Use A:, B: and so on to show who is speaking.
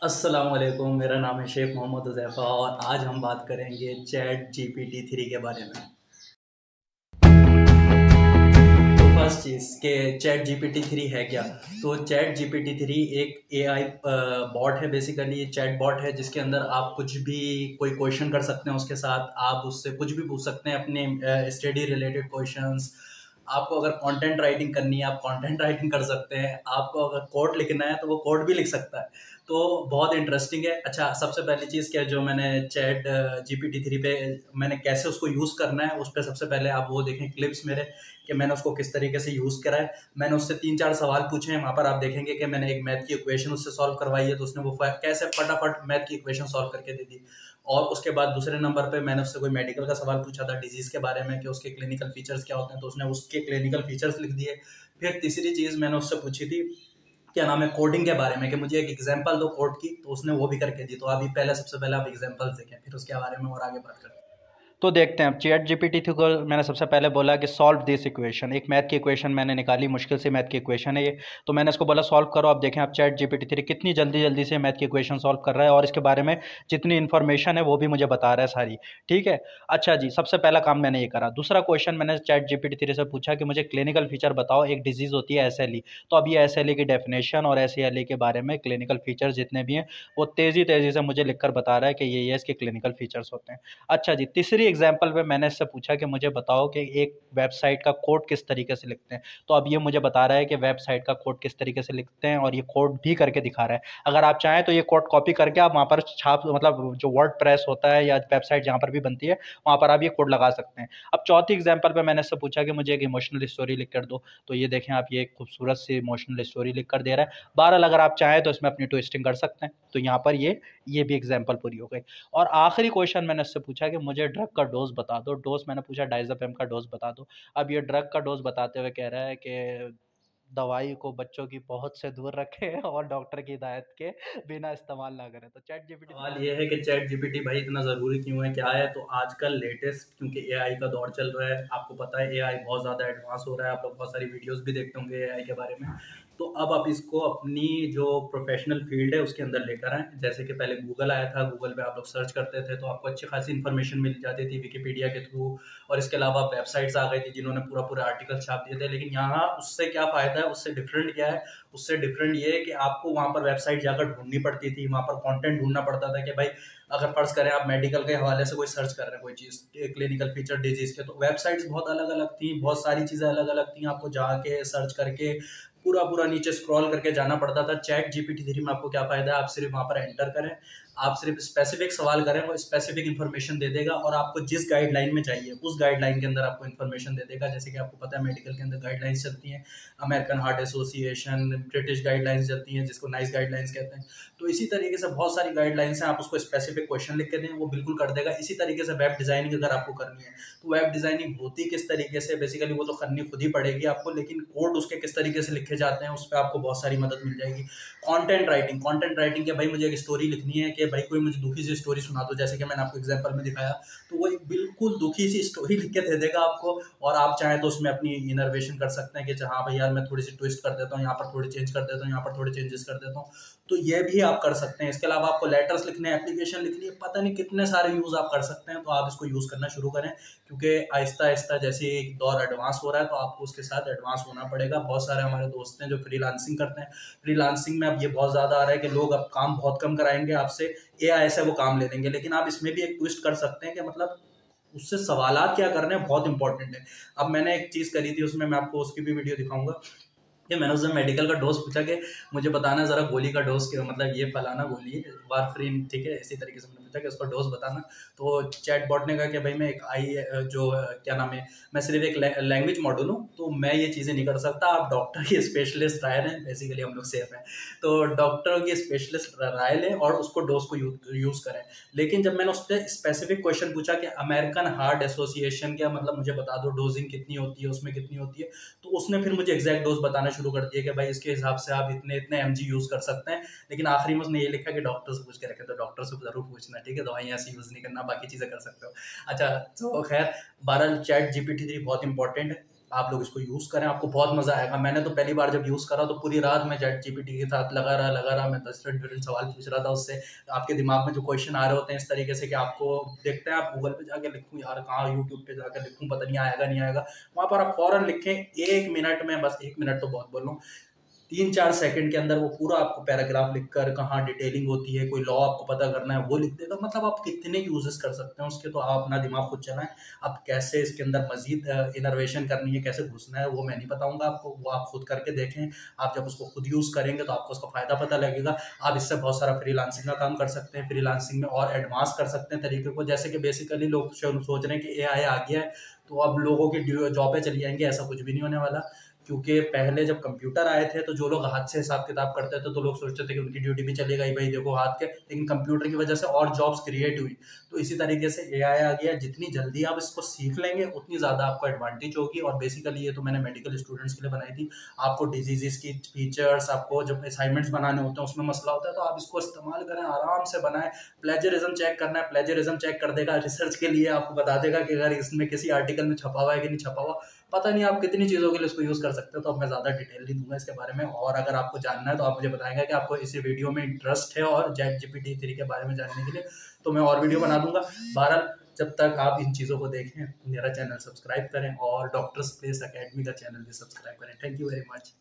A: अस्सलाम वालेकुम, मेरा नाम है शेख मोहम्मद हुज़ैफ़ा और आज हम बात करेंगे चैट जीपीटी 3 के बारे में। तो फर्स्ट चीज़ कि चैट जीपीटी 3 है क्या? तो चैट जीपीटी 3 एक एआई बॉट है, बेसिकली चैट बॉट है जिसके अंदर आप कुछ भी कोई क्वेश्चन कर सकते हैं उसके साथ, आप उससे कुछ भी पूछ सकते हैं अपने स्टडी रिलेटेड क्वेश्चंस। आपको अगर कंटेंट राइटिंग करनी है, आप कंटेंट राइटिंग कर सकते हैं, आपको अगर कोड लिखना है तो वो कोड भी लिख सकता है। तो बहुत इंटरेस्टिंग है। अच्छा, सबसे पहली चीज़ क्या है जो मैंने चैट जीपीटी 3 पे मैंने कैसे उसको यूज़ करना है, उस पे सबसे पहले आप वो देखें क्लिप्स मेरे कि मैंने उसको किस तरीके से यूज़ करा है। मैंने उससे 3-4 सवाल पूछे हैं, वहाँ पर आप देखेंगे कि मैंने एक मैथ की इक्वेशन उससे सॉल्व करवाई है, तो उसने वो कैसे फटाफट मैथ की इक्वेशन सॉल्व करके दे दी। और उसके बाद दूसरे नंबर पे मैंने उससे कोई मेडिकल का सवाल पूछा था डिजीज़ के बारे में कि उसके क्लिनिकल फीचर्स क्या होते हैं, तो उसने उसके क्लिनिकल फीचर्स लिख दिए। फिर तीसरी चीज़ मैंने उससे पूछी थी, क्या नाम है, कोडिंग के बारे में कि मुझे एक एग्जांपल दो कोड की, तो उसने वो भी करके दी। तो अभी पहले सबसे पहले आप एग्जांपल्स देखें, फिर उसके बारे में और आगे बात करते हैं।
B: तो देखते हैं अब चैट जीपीटी थी को मैंने सबसे पहले बोला कि सॉल्व दिस इक्वेशन। एक मैथ की इक्वेशन मैंने निकाली, मुश्किल से मैथ की इक्वेशन है ये। तो मैंने इसको बोला सॉल्व करो। अब देखें आप चैट जीपीटी थ्री कितनी जल्दी जल्दी से मैथ की इक्वेशन सॉल्व कर रहा है और इसके बारे में जितनी इन्फॉर्मेशन है वो भी मुझे बता रहा है सारी। ठीक है। अच्छा जी, सबसे पहला काम मैंने ये करा। दूसरा क्वेश्चन मैंने चैट जीपीटी थ्री से पूछा कि मुझे क्लिनिकल फीचर बताओ, एक डिजीज़ होती है एसएलई। तो अब ये एसएलई की डेफिनेशन और एसएलई के बारे में क्लिनिकल फीचर्स जितने भी हैं वो तेज़ी तेज़ी से मुझे लिखकर बता रहा है कि ये इसके क्लिनिकल फीचर्स होते हैं। अच्छा जी, तीसरी एग्जाम्पल पे मैंने इससे पूछा कि मुझे बताओ कि एक वेबसाइट का कोड किस तरीके से लिखते हैं। तो अब ये मुझे बता रहा है कि वेबसाइट का कोड किस तरीके से लिखते हैं और ये कोड भी करके दिखा रहा है। अगर आप चाहें तो ये कोड कॉपी करके आप वहाँ पर छाप, मतलब जो वर्ड प्रेस होता है या वेबसाइट जहाँ पर भी बनती है वहाँ पर आप ये कोड लगा सकते हैं। अब चौथी एग्जाम्पल पे मैंने इससे पूछा कि मुझे एक इमोशनल स्टोरी लिख कर दो। तो ये देखें आप, ये एक खूबसूरत सी इमोशनल स्टोरी लिख कर दे रहा है। बहरहाल अगर आप चाहें तो इसमें अपनी ट्विस्टिंग कर सकते हैं। तो यहाँ पर ये भी एग्जाम्पल पूरी हो गई। और आखिरी क्वेश्चन मैंने उससे पूछा कि मुझे ड्रग का डोज बता दो। डोज मैंने पूछा डायज़ेपिम का डोज बता दो। अब ये ड्रग का डोज बताते हुए कह रहा है कि दवाई को बच्चों की पहुँच से दूर रखें और डॉक्टर की हिदायत के बिना इस्तेमाल ना करें। तो चैट जीपीटी थ्री
A: सवाल
B: का
A: ये है
B: यही
A: कि
B: है।
A: चैट जीपीटी भाई इतना ज़रूरी क्यों है, क्या है? तो आजकल लेटेस्ट क्योंकि एआई का दौर चल रहा है, आपको पता है एआई बहुत ज़्यादा एडवांस हो रहा है, आप लोग बहुत सारी वीडियोस भी देखते होंगे एआई के बारे में। तो अब आप इसको अपनी जो प्रोफेशनल फील्ड है उसके अंदर लेकर आएँ। जैसे कि पहले गूगल आया था, गूगल पे आप लोग सर्च करते थे तो आपको अच्छी खासी इन्फॉर्मेशन मिल जाती थी विकिपीडिया के थ्रू, और इसके अलावा वेबसाइट्स आ गई थी जिन्होंने पूरा आर्टिकल छाप दिए थे। लेकिन यहाँ उससे क्या फ़ायदा है, उससे डिफरेंट क्या है? उससे डिफरेंट ये है कि आपको वहाँ पर वेबसाइट जाकर ढूँढनी पड़ती थी, वहाँ पर कंटेंट ढूँढना पड़ता था कि भाई अगर फ़र्ज़ करें आप मेडिकल के हवाले से कोई सर्च कर रहे हैं कोई चीज़, क्लिनिकल फीचर डिज़ीज़ के, तो वेबसाइट्स बहुत अलग-अलग थी, बहुत सारी चीज़ें अलग-अलग थी, आपको जाके सर्च करके पूरा नीचे स्क्रॉल करके जाना पड़ता था। चैट जीपीटी 3 में आपको क्या फ़ायदा है, आप सिर्फ़ वहाँ पर एंटर करें, आप सिर्फ़ स्पेसिफ़िक सवाल करें, वो स्पेसिफ़िक इन्फॉर्मेशन दे देगा और आपको जिस गाइडलाइन में चाहिए, उस गाइडलाइन के अंदर आपको इन्फॉर्मेशन दे देगा। जैसे कि आपको पता है मेडिकल के अंदर गाइडलाइंस चलती हैं, American heart association, British guidelines चलती हैं जिसको नाइस गाइडलाइंस कहते हैं। तो इसी तरीके से बहुत सारी गाइडलाइंस हैं, आप उसको स्पेसिफिक क्वेश्चन लिख के दें वो बिल्कुल कर देगा। इसी तरीके से वेब डिज़ाइनिंग अगर आपको करनी है तो वेब डिज़ाइनिंग होती किस तरीके से, बेसिकली वो तो करनी खुद ही पड़ेगी आपको, लेकिन कोड उसके किस तरीके से लिखे जाते हैं उस पर आपको बहुत सारी मदद मिल जाएगी। कंटेंट राइटिंग के भाई मुझे एक स्टोरी लिखनी है कि भाई कोई मुझे दुखी सी स्टोरी सुना दो, जैसे कि मैंने आपको एग्जाम्पल में दिखाया, तो वो एक बिल्कुल दुखी सी स्टोरी लिख के दे देगा आपको। और आप चाहें तो उसमें अपनी इनर्वेशन कर सकते हैं कि हाँ भाई यार मैं थोड़ी सी ट्विस्ट कर देता हूँ, यहाँ पर थोड़ी चेंज कर देता हूँ, यहाँ पर थोड़े चेंजेस कर देता हूँ। तो ये भी आप कर सकते हैं। इसके अलावा आपको लेटर्स लिखने हैं, एप्लीकेशन लिखनी है, पता नहीं कितने सारे यूज़ आप कर सकते हैं। तो आप इसको यूज़ करना शुरू करें, क्योंकि आहिस्ता आहिस्ता जैसे एक दौर एडवांस हो रहा है तो आपको उसके साथ एडवांस होना पड़ेगा। बहुत सारे हमारे दोस्त हैं जो फ्रीलांसिंग करते हैं, फ्रीलांसिंग में अब ये बहुत ज़्यादा आ रहा है कि लोग अब काम बहुत कम कराएंगे आपसे, एआई से वो काम ले लेंगे। लेकिन आप इसमें भी एक ट्विस्ट कर सकते हैं कि मतलब उससे सवालात क्या करने हैं, बहुत इंपॉर्टेंट है। अब मैंने एक चीज़ करी थी, उसमें मैं आपको उसकी भी वीडियो दिखाऊंगा कि मैंने उससे मेडिकल का डोज पूछा कि मुझे बताना ज़रा गोली का डोज क्या, मतलब ये फलाना गोली है वारफरीन, ठीक है, इसी तरीके से मैंने पूछा कि उसका डोज बताना। तो चैट बॉट ने कहा कि भाई मैं एक क्या नाम है, मैं सिर्फ एक लैंग्वेज मॉडल हूँ, तो मैं ये चीज़ें नहीं कर सकता, आप डॉक्टर की स्पेशलिस्ट राय लें, बेसिकली हम लोग सेफ हैं। तो डॉक्टर की स्पेशलिस्ट राय लें और उसको डोज को यूज़ करें। लेकिन जब मैंने उस पर स्पेसिफिक क्वेश्चन पूछा कि अमेरिकन हार्ट एसोसिएशन क्या मतलब, मुझे बता दो डोजिंग कितनी होती है, उसमें कितनी होती है, तो उसने फिर मुझे एग्जैक्ट डोज बताना शुरू कर दिया कि भाई इसके हिसाब से आप इतने इतने एमजी यूज कर सकते हैं। लेकिन आखिरी में उसने ये लिखा कि डॉक्टर से पूछ के रखें, तो डॉक्टर से जरूर पूछना, ठीक है, दवाइयाँ ऐसी यूज नहीं करना, बाकी चीजें कर सकते हो। अच्छा, तो खैर, बहरहाल चैट जीपीटी 3 बहुत इंपॉर्टेंट है। आप लोग इसको यूज़ करें, आपको बहुत मज़ा आएगा। मैंने तो पहली बार जब यूज़ करा तो पूरी रात मैं चैट जीपीटी के साथ लगा रहा, मैं 10 डिफरेंट सवाल पूछ रहा था उससे। आपके दिमाग में जो क्वेश्चन आ रहे होते हैं इस तरीके से कि आपको देखते हैं आप गूगल पे जाके लिखूँ यार, कहाँ यूट्यूब पे जाकर लिखूँ, पता नहीं आएगा नहीं आएगा, वहाँ पर आप फ़ौरन लिखें 1 मिनट में, बस 1 मिनट तो बहुत बोल रहा हूँ, 3-4 सेकंड के अंदर वो पूरा आपको पैराग्राफ लिखकर कहाँ डिटेलिंग होती है, कोई लॉ आपको पता करना है वो लिख देगा। मतलब आप कितने यूजेस कर सकते हैं उसके, तो आप अपना दिमाग खुद चलाएं। अब कैसे इसके अंदर मजीद इनोवेशन करनी है, कैसे घुसना है, वो मैं नहीं बताऊंगा आपको, वो आप खुद करके देखें। आप जब उसको खुद यूज करेंगे तो आपको उसका फायदा पता लगेगा। आप इससे बहुत सारा फ्रीलांसिंग का काम कर सकते हैं, फ्रीलांसिंग में और एडवांस कर सकते हैं तरीके को। जैसे कि बेसिकली लोग सोच रहे हैं कि एआई आ गया है तो अब लोगों की जॉबें चली जाएंगी, ऐसा कुछ भी नहीं होने वाला। क्योंकि पहले जब कंप्यूटर आए थे तो जो लोग हाथ से हिसाब किताब करते थे तो लोग सोचते थे कि उनकी ड्यूटी भी चली गई, भाई देखो हाथ के, लेकिन कंप्यूटर की वजह से और जॉब्स क्रिएट हुई। तो इसी तरीके से एआई आ गया, जितनी जल्दी आप इसको सीख लेंगे उतनी ज़्यादा आपको एडवांटेज होगी। और बेसिकली ये तो मैंने मेडिकल स्टूडेंट्स के लिए बनाई थी। आपको डिजीजेस की फीचर्स, आपको जब असाइनमेंट्स बनाने होते हैं उसमें मसला होता है तो आप इसको इस्तेमाल करें, आराम से बनाएं। प्लेजरिज्म चेक करना है, प्लेजरिज्म चेक कर देगा, रिसर्च के लिए आपको बता देगा कि अगर इसमें किसी आर्टिकल में छपा हुआ है कि नहीं छपा हुआ। पता नहीं आप कितनी चीज़ों के लिए इसको यूज़ कर सकते हो। तो अब मैं ज़्यादा डिटेल नहीं दूंगा इसके बारे में, और अगर आपको जानना है तो आप मुझे बताएंगे कि आपको इस वीडियो में इंटरेस्ट है और चैट जीपीटी 3 के बारे में जानने के लिए, तो मैं और वीडियो बना दूंगा। बहरहाल जब तक आप इन चीज़ों को देखें, मेरा चैनल सब्सक्राइब करें और डॉक्टर्स प्लेस अकेडमी का चैनल भी सब्सक्राइब करें। Thank you very much.